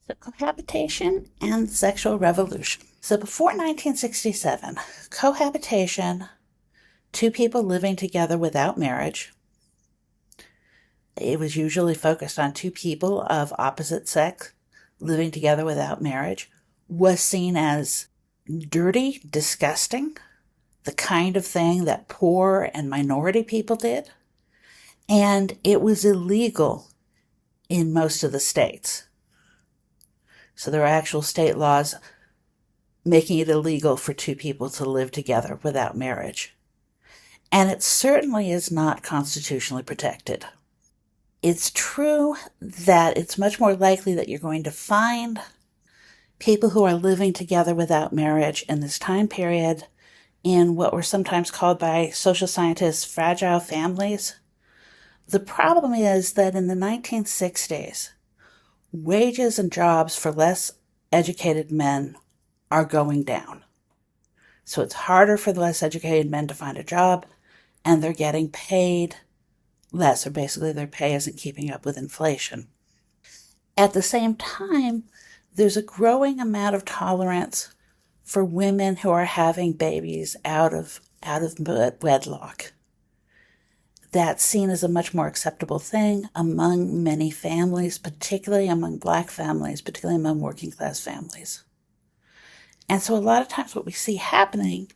So, cohabitation and sexual revolution. So, before 1967, cohabitation, two people living together without marriage, it was usually focused on two people of opposite sex living together without marriage, was seen as dirty, disgusting, the kind of thing that poor and minority people did, and it was illegal in most of the states. So there are actual state laws making it illegal for two people to live together without marriage. And it certainly is not constitutionally protected. It's true that it's much more likely that you're going to find people who are living together without marriage in this time period in what were sometimes called by social scientists fragile families. The problem is that in the 1960s, wages and jobs for less educated men are going down. So it's harder for the less educated men to find a job, and they're getting paid less, or basically their pay isn't keeping up with inflation. At the same time, there's a growing amount of tolerance for women who are having babies out of wedlock. That's seen as a much more acceptable thing among many families, particularly among Black families, particularly among working class families. And so a lot of times what we see happening,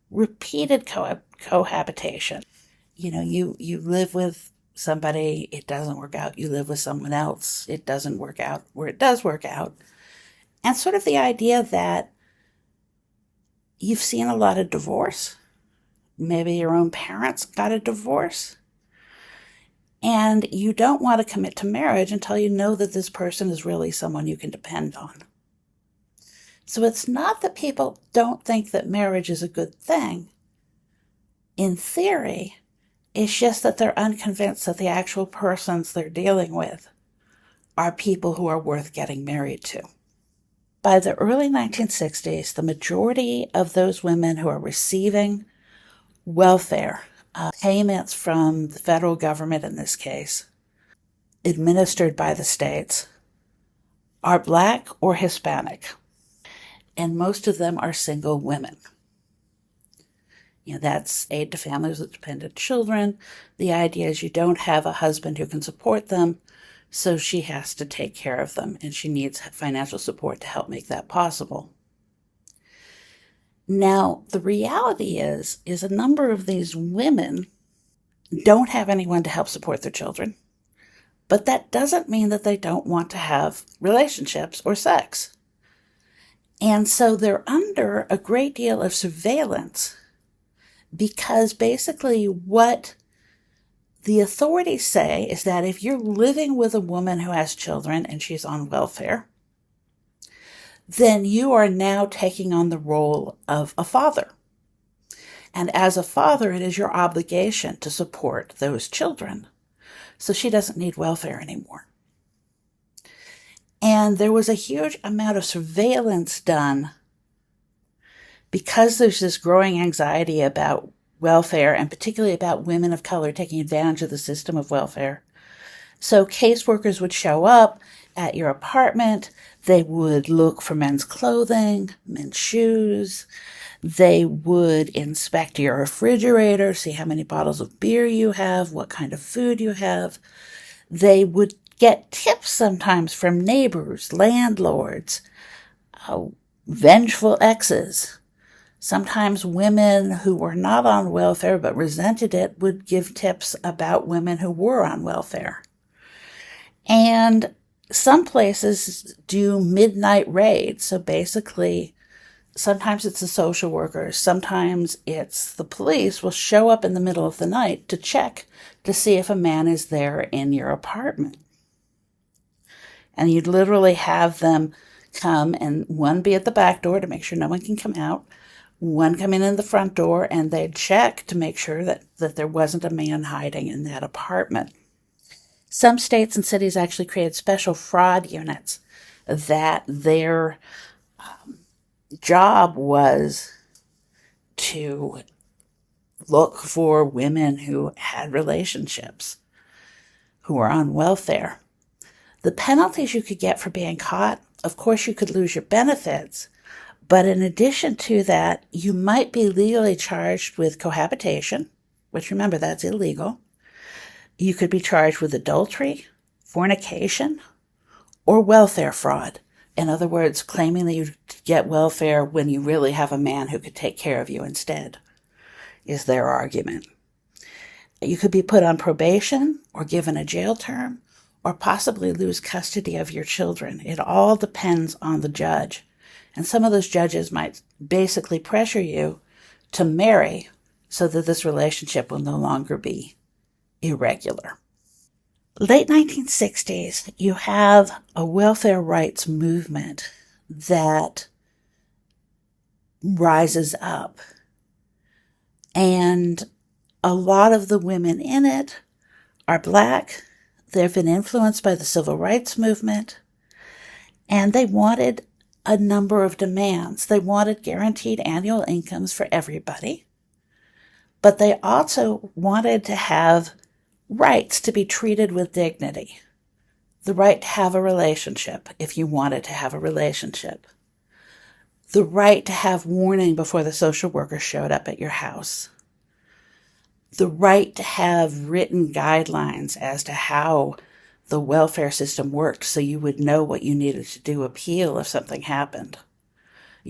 repeated cohabitation. You live with somebody, it doesn't work out. You live with someone else, it doesn't work out, where it does work out. And sort of the idea that you've seen a lot of divorce. Maybe your own parents got a divorce. And you don't want to commit to marriage until you know that this person is really someone you can depend on. So it's not that people don't think that marriage is a good thing. In theory, it's just that they're unconvinced that the actual persons they're dealing with are people who are worth getting married to. By the early 1960s, the majority of those women who are receiving welfare, payments from the federal government in this case, administered by the states, are Black or Hispanic. And most of them are single women. That's aid to families with dependent children. The idea is you don't have a husband who can support them, so she has to take care of them, and she needs financial support to help make that possible. Now, the reality is a number of these women don't have anyone to help support their children, but that doesn't mean that they don't want to have relationships or sex. And so they're under a great deal of surveillance because basically what the authorities say is that if you're living with a woman who has children and she's on welfare, then you are now taking on the role of a father. And as a father, it is your obligation to support those children. So she doesn't need welfare anymore. And there was a huge amount of surveillance done because there's this growing anxiety about welfare, and particularly about women of color taking advantage of the system of welfare. So caseworkers would show up at your apartment. They would look for men's clothing, men's shoes. They would inspect your refrigerator, see how many bottles of beer you have, what kind of food you have. They would get tips sometimes from neighbors, landlords, vengeful exes. Sometimes women who were not on welfare but resented it would give tips about women who were on welfare. And some places do midnight raids. So basically, sometimes it's the social workers, sometimes it's the police will show up in the middle of the night to check to see if a man is there in your apartment. And you'd literally have them come, and one be at the back door to make sure no one can come out, one come in the front door, and they'd check to make sure that there wasn't a man hiding in that apartment. Some states and cities actually created special fraud units that their job was to look for women who had relationships, who were on welfare. The penalties you could get for being caught, of course, you could lose your benefits, but in addition to that, you might be legally charged with cohabitation, which remember, that's illegal. You could be charged with adultery, fornication, or welfare fraud. In other words, claiming that you get welfare when you really have a man who could take care of you instead, is their argument. You could be put on probation or given a jail term or possibly lose custody of your children. It all depends on the judge. And some of those judges might basically pressure you to marry so that this relationship will no longer be irregular. Late 1960s, you have a welfare rights movement that rises up. And a lot of the women in it are Black. They've been influenced by the civil rights movement. And they wanted a number of demands. They wanted guaranteed annual incomes for everybody. But they also wanted to have rights to be treated with dignity. The right to have a relationship if you wanted to have a relationship. The right to have warning before the social worker showed up at your house. The right to have written guidelines as to how the welfare system worked so you would know what you needed to do appeal if something happened.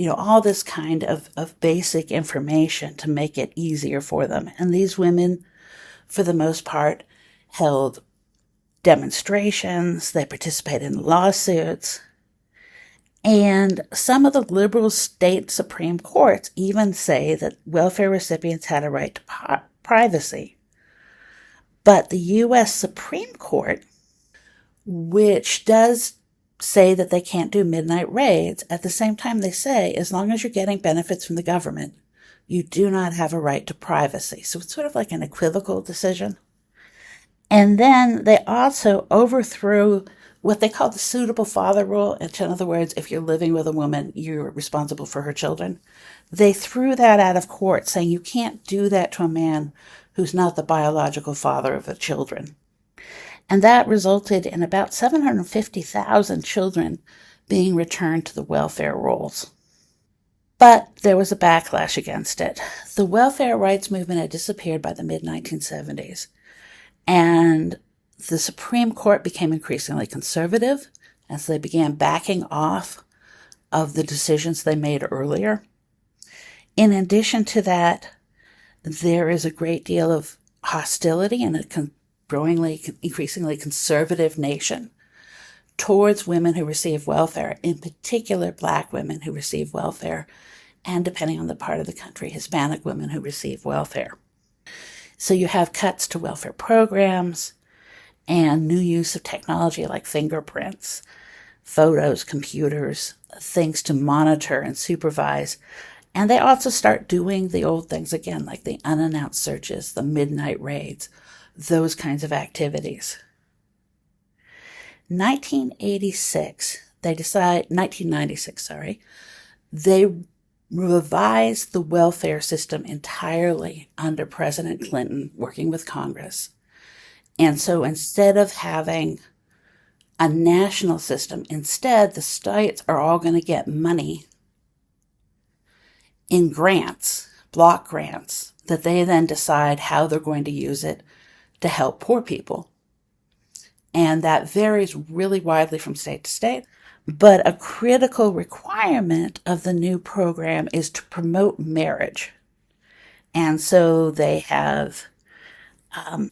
All this kind of basic information to make it easier for them. And these women, for the most part, held demonstrations, they participated in lawsuits, and some of the liberal state Supreme Courts even say that welfare recipients had a right to privacy. But the U.S. Supreme Court, which does say that they can't do midnight raids, at the same time they say, as long as you're getting benefits from the government, you do not have a right to privacy. So it's sort of like an equivocal decision. And then they also overthrew what they call the suitable father rule. In other words, if you're living with a woman, you're responsible for her children. They threw that out of court, saying you can't do that to a man who's not the biological father of the children. And that resulted in about 750,000 children being returned to the welfare rolls. But there was a backlash against it. The welfare rights movement had disappeared by the mid-1970s. And the Supreme Court became increasingly conservative as they began backing off of the decisions they made earlier. In addition to that, there is a great deal of hostility in a increasingly conservative nation towards women who receive welfare, in particular Black women who receive welfare, and depending on the part of the country, Hispanic women who receive welfare. So you have cuts to welfare programs and new use of technology like fingerprints, photos, computers, things to monitor and supervise. And they also start doing the old things again, like the unannounced searches, the midnight raids, those kinds of activities. 1996, they revised the welfare system entirely under President Clinton, working with Congress. And so instead of having a national system, instead the states are all going to get money in grants, block grants, that they then decide how they're going to use it to help poor people. And that varies really widely from state to state. But a critical requirement of the new program is to promote marriage. And so they have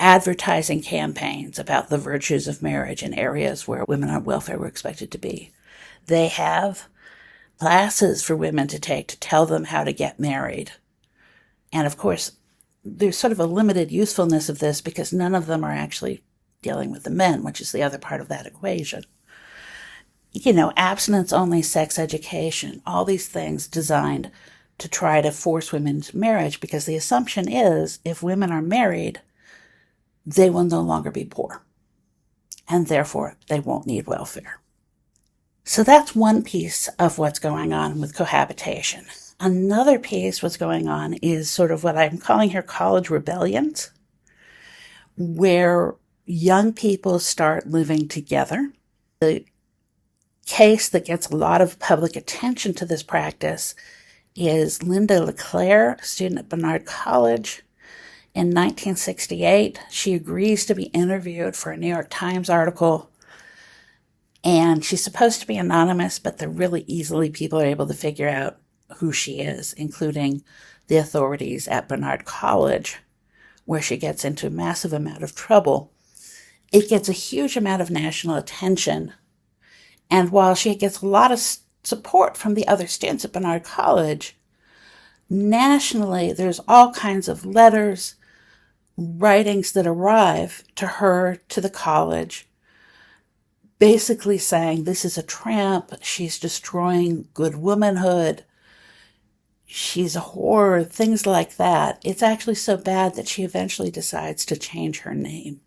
advertising campaigns about the virtues of marriage in areas where women on welfare were expected to be. They have classes for women to take to tell them how to get married. And of course, there's sort of a limited usefulness of this because none of them are actually dealing with the men, which is the other part of that equation. Abstinence-only sex education, all these things designed to try to force women into marriage because the assumption is if women are married, they will no longer be poor, and therefore they won't need welfare. So that's one piece of what's going on with cohabitation. Another piece what's going on is sort of what I'm calling here college rebellions, where young people start living together. The case that gets a lot of public attention to this practice is Linda LeClaire, a student at Barnard College. In 1968, she agrees to be interviewed for a New York Times article, and she's supposed to be anonymous, but they're really easily people are able to figure out who she is, including the authorities at Barnard College, where she gets into a massive amount of trouble. It gets a huge amount of national attention, and while she gets a lot of support from the other students at Barnard College, nationally there's all kinds of letters, writings that arrive to her, to the college, basically saying this is a tramp, she's destroying good womanhood, she's a whore, things like that. It's actually so bad that she eventually decides to change her name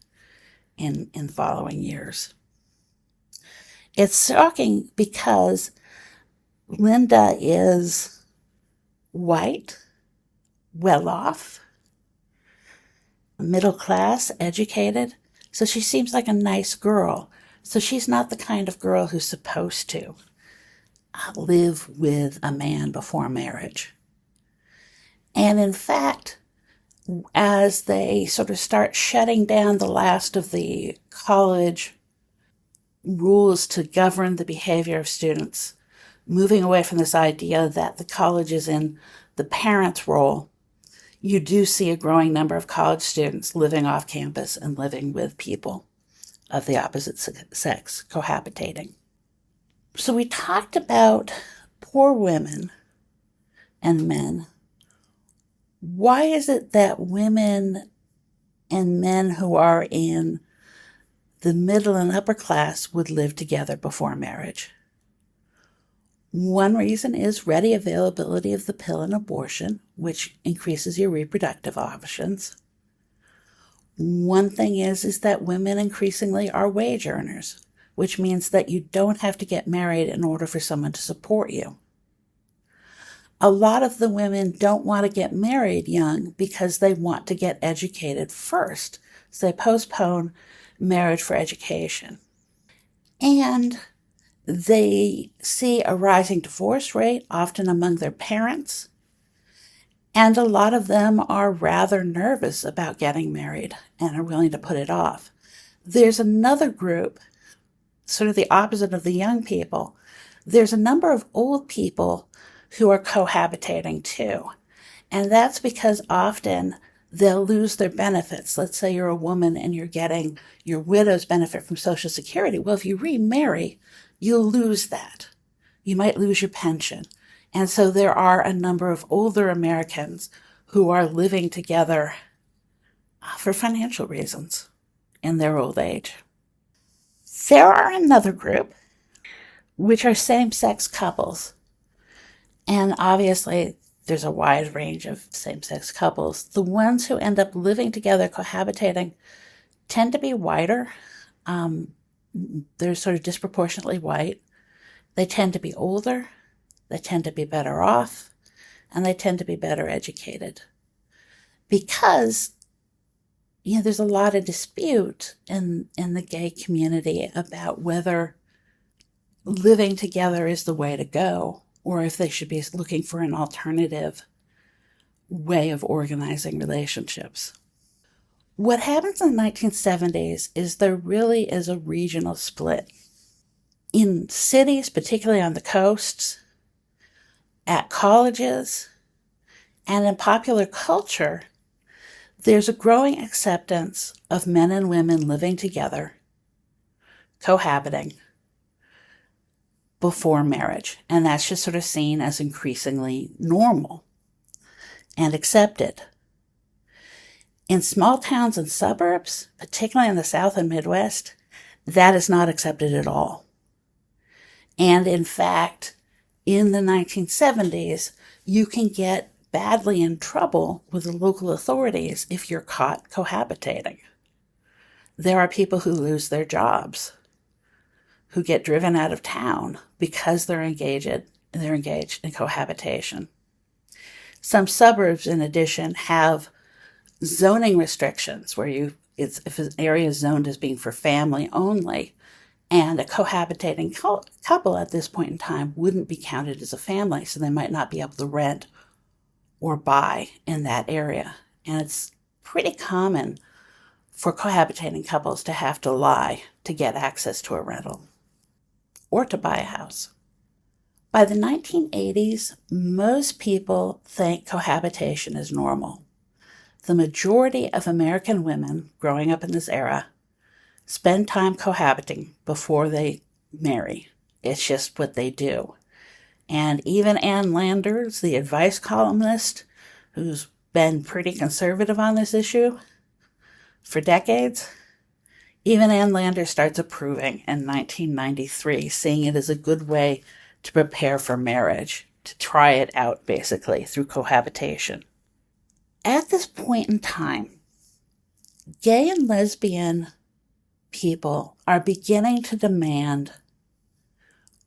in following years. It's shocking because Linda is white, well off, middle class, educated, so she seems like a nice girl. So she's not the kind of girl who's supposed to live with a man before marriage. And in fact, as they sort of start shutting down the last of the college rules to govern the behavior of students, moving away from this idea that the college is in the parent's role, you do see a growing number of college students living off campus and living with people of the opposite sex, cohabitating. So we talked about poor women and men. Why is it that women and men who are in the middle and upper class would live together before marriage? One reason is ready availability of the pill and abortion, which increases your reproductive options. One thing is that women increasingly are wage earners, which means that you don't have to get married in order for someone to support you. A lot of the women don't want to get married young because they want to get educated first, so they postpone marriage for education. And they see a rising divorce rate, often among their parents, and a lot of them are rather nervous about getting married and are willing to put it off. There's another group, sort of the opposite of the young people. There's a number of old people who are cohabitating too, and that's because often they'll lose their benefits. Let's say you're a woman and you're getting your widow's benefit from Social Security. Well, if you remarry, you'll lose that. You might lose your pension. And so there are a number of older Americans who are living together for financial reasons in their old age. There are another group, which are same-sex couples. And obviously, there's a wide range of same-sex couples. The ones who end up living together, cohabitating, tend to be whiter. They're sort of disproportionately white. They tend to be older. They tend to be better off. And they tend to be better educated. Because, there's a lot of dispute in the gay community about whether living together is the way to go, or if they should be looking for an alternative way of organizing relationships. What happens in the 1970s is there really is a regional split. In cities, particularly on the coasts, at colleges, and in popular culture, there's a growing acceptance of men and women living together, cohabiting, before marriage. And that's just sort of seen as increasingly normal and accepted. In small towns and suburbs, particularly in the South and Midwest, that is not accepted at all. And in fact, in the 1970s, you can get badly in trouble with the local authorities if you're caught cohabitating. There are people who lose their jobs, who get driven out of town because they're engaged in cohabitation. Some suburbs, in addition, have zoning restrictions where if an area is zoned as being for family only, And a cohabitating couple at this point in time wouldn't be counted as a family, so they might not be able to rent or buy in that area. And it's pretty common for cohabitating couples to have to lie to get access to a rental or to buy a house. By the 1980s, most people think cohabitation is normal. The majority of American women growing up in this era spend time cohabiting before they marry. It's just what they do. And even Ann Landers, the advice columnist, who's been pretty conservative on this issue for decades, even Ann Landers starts approving in 1993, seeing it as a good way to prepare for marriage, to try it out basically through cohabitation. At this point in time, gay and lesbian people are beginning to demand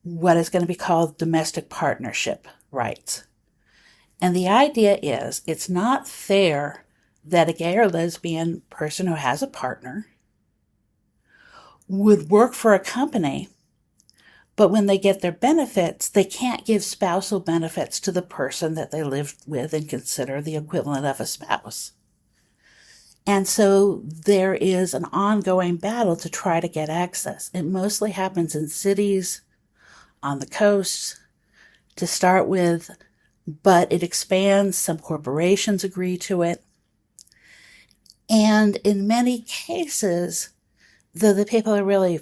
what is going to be called domestic partnership rights. And the idea is it's not fair that a gay or lesbian person who has a partner would work for a company, but when they get their benefits, they can't give spousal benefits to the person that they live with and consider the equivalent of a spouse. And so there is an ongoing battle to try to get access. It mostly happens in cities, on the coasts, to start with, but it expands. Some corporations agree to it. And in many cases, though the people are really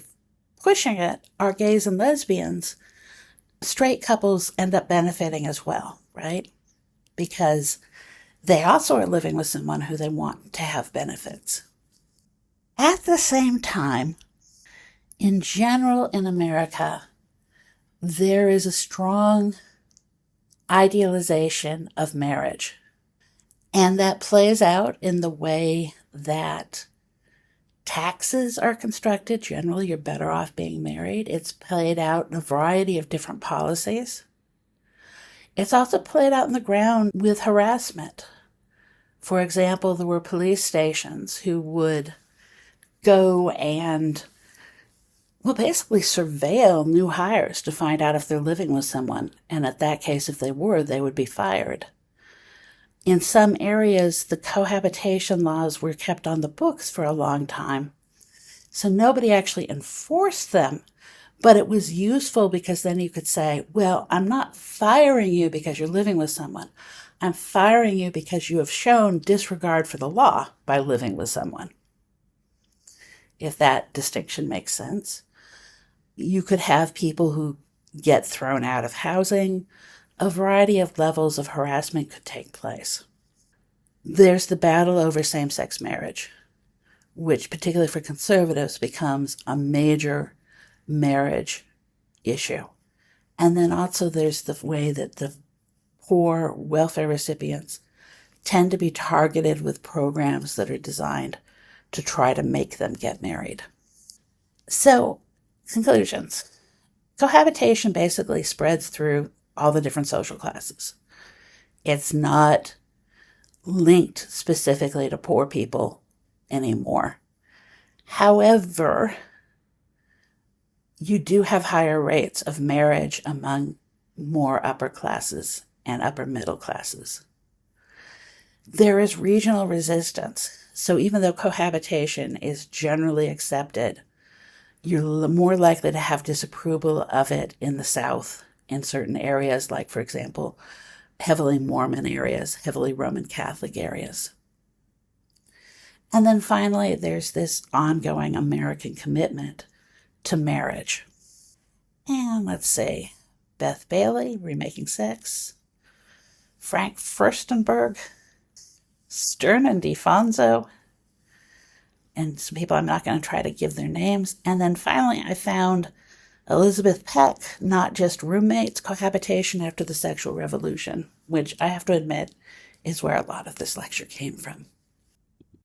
pushing it are gays and lesbians, straight couples end up benefiting as well, right? Because they also are living with someone who they want to have benefits. At the same time, in general in America, there is a strong idealization of marriage. And that plays out in the way that taxes are constructed. Generally, you're better off being married. It's played out in a variety of different policies. It's also played out on the ground with harassment. For example, there were police stations who would go and, basically surveil new hires to find out if they're living with someone. And in that case, if they were, they would be fired. In some areas, the cohabitation laws were kept on the books for a long time. So nobody actually enforced them, but it was useful because then you could say, well, I'm not firing you because you're living with someone. I'm firing you because you have shown disregard for the law by living with someone. If that distinction makes sense. You could have people who get thrown out of housing. A variety of levels of harassment could take place. There's the battle over same-sex marriage, which particularly for conservatives becomes a major marriage issue. And then also there's the way that the poor welfare recipients tend to be targeted with programs that are designed to try to make them get married. So, conclusions. Cohabitation basically spreads through all the different social classes. It's not linked specifically to poor people anymore. However, you do have higher rates of marriage among more upper classes and upper middle classes. There is regional resistance. So even though cohabitation is generally accepted, you're more likely to have disapproval of it in the South in certain areas, like, for example, heavily Mormon areas, heavily Roman Catholic areas. And then finally, there's this ongoing American commitment to marriage. And let's see, Beth Bailey, Remaking Sex, Frank Furstenberg, Stern and DeFonso, and some people I'm not going to try to give their names. And then finally, I found Elizabeth Peck, Not Just Roommates, Cohabitation After the Sexual Revolution, which I have to admit is where a lot of this lecture came from.